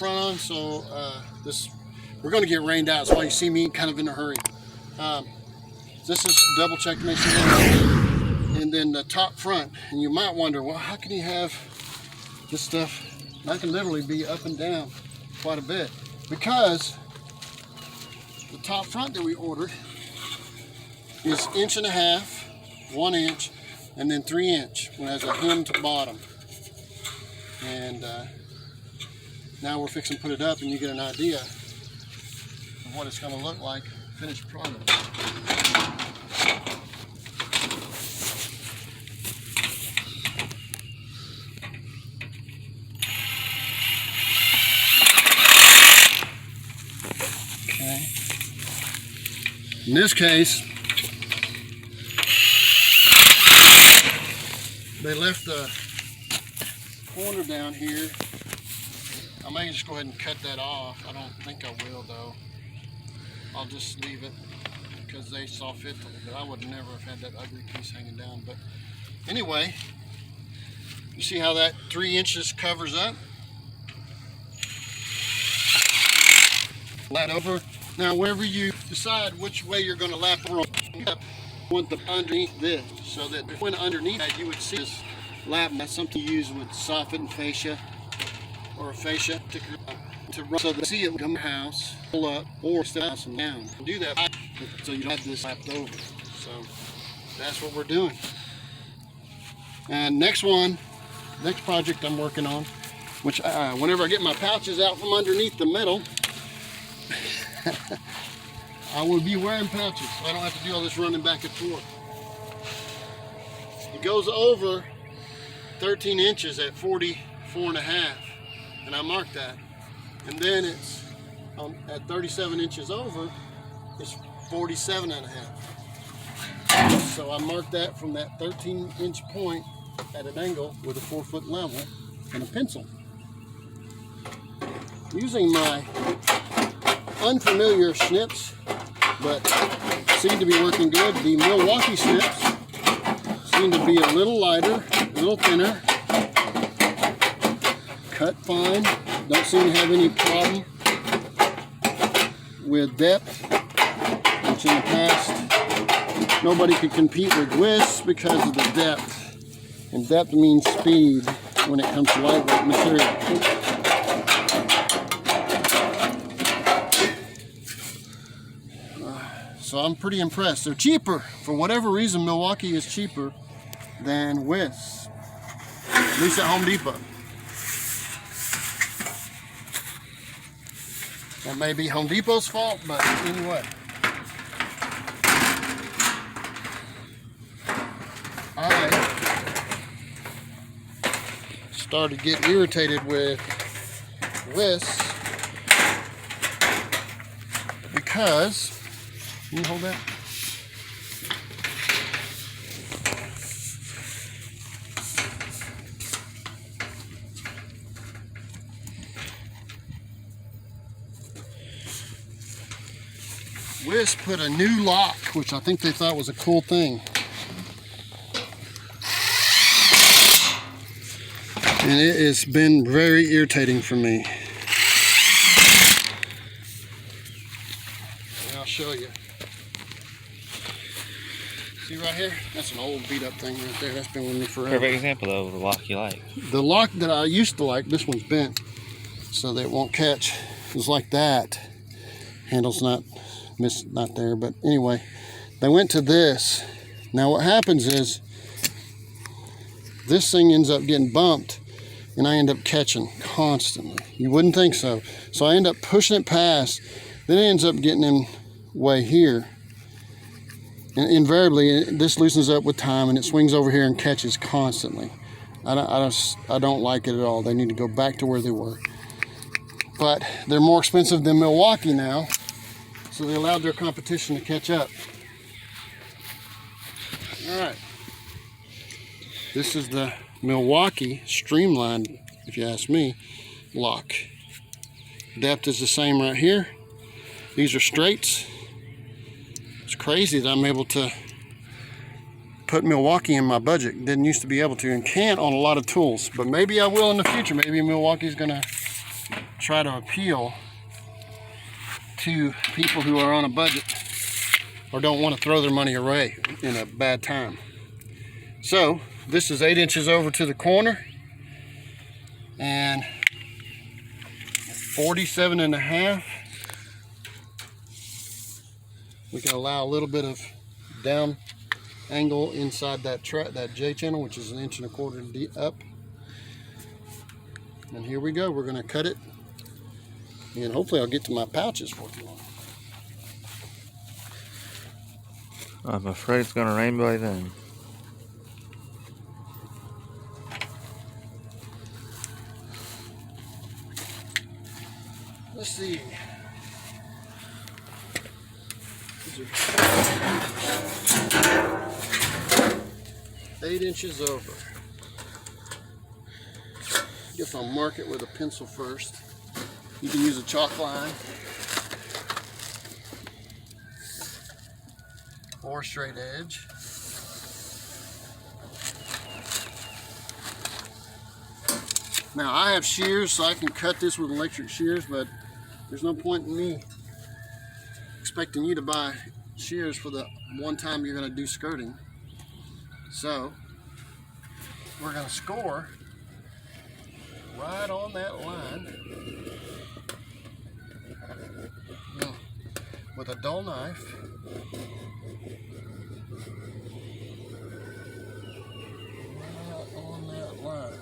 front on, so we're going to get rained out. That's why you see me kind of in a hurry. This is double check to make sure, and then the top front. And you might wonder, well, how can you have this stuff? That can literally be up and down quite a bit, because the top front that we ordered is 1.5 inches, 1 inch, and then 3 inch when it has a hemmed bottom. And now we're fixing to put it up, and you get an idea of what it's going to look like finished product. Okay. In this case, they left the corner down here. I may just go ahead and cut that off. I don't think I will though. I'll just leave it because they saw fit to it, but I would never have had that ugly piece hanging down. But anyway, you see how that 3 inches covers up? Lap over. Now wherever you decide which way you're going to lap over, you want the underneath this, so that when underneath that you would see this lap. That's something you use with soffit and fascia, or a fascia to run, so that you see it come house, pull up, or step house and down. Do that so you don't have this lapped over. So that's what we're doing. And next project I'm working on, which whenever I get my pouches out from underneath the metal, I will be wearing pouches, so I don't have to do all this running back and forth. It goes over 13 inches at 44.5, and I marked that. And then it's at 37 inches over, it's 47.5. So I marked that from that 13-inch point at an angle with a 4-foot level and a pencil. Using my unfamiliar snips, but seem to be working good. The Milwaukee snips seem to be a little lighter, a little thinner, cut fine. Don't seem to have any problem with depth, which in the past nobody could compete with Wiss because of the depth. And depth means speed when it comes to lightweight material. So I'm pretty impressed. They're cheaper. For whatever reason, Milwaukee is cheaper than Wiss, at least at Home Depot. That may be Home Depot's fault, but anyway. I started to get irritated with Wiss because, can you hold that? Wiss put a new lock, which I think they thought was a cool thing. And it has been very irritating for me. And I'll show you. See right here? That's an old beat up thing right there. That's been with me forever. Perfect example of the lock you like. The lock that I used to like, this one's bent so that it won't catch. It's like that. Handle's not there, but anyway, they went to this. Now what happens is this thing ends up getting bumped and I end up catching constantly. You wouldn't think so. So I end up pushing it past, then it ends up getting in way here. And invariably this loosens up with time and it swings over here and catches constantly. I don't like it at all. They need to go back to where they were. But they're more expensive than Milwaukee now, so they allowed their competition to catch up. All right. This is the Milwaukee Streamline, if you ask me, lock. Depth is the same right here. These are straights. It's crazy that I'm able to put Milwaukee in my budget. Didn't used to be able to, and can't on a lot of tools, but maybe I will in the future. Maybe Milwaukee's gonna try to appeal to people who are on a budget or don't want to throw their money away in a bad time. So this is 8 inches over to the corner and 47.5. We can allow a little bit of down angle inside that J channel, which is 1.25 inches deep up. And here we go. We're going to cut it, and hopefully I'll get to my pouches for too long. I'm afraid it's gonna rain by then. Let's see. 8 inches over. Guess I'll mark it with a pencil first. You can use a chalk line or straight edge. Now I have shears, so I can cut this with electric shears, but there's no point in me expecting you to buy shears for the one time you're going to do skirting. So we're going to score right on that line with a dull knife. Right on that line.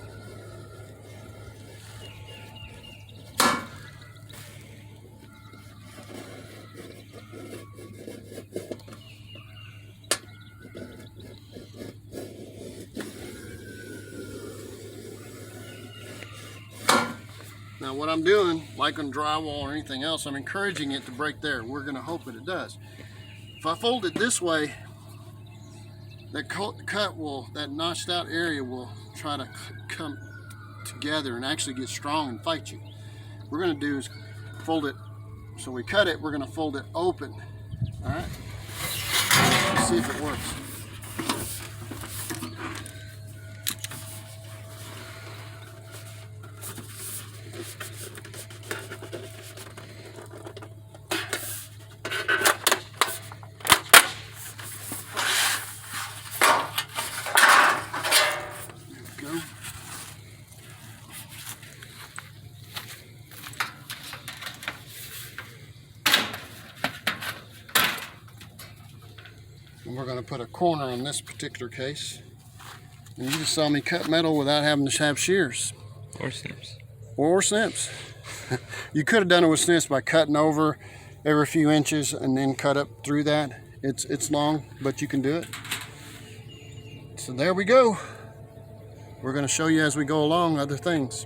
Now what I'm doing, like on drywall or anything else, I'm encouraging it to break there. We're going to hope that it does. If I fold it this way, that notched out area will try to come together and actually get strong and fight you. What we're going to do is fold it, so we cut it, we're going to fold it open. All right? Let's see if it works. And we're going to put a corner on this particular case. And you just saw me cut metal without having to have shears. Or snips. Or snips. You could have done it with snips by cutting over every few inches and then cut up through that. It's long, but you can do it. So there we go. We're going to show you as we go along other things.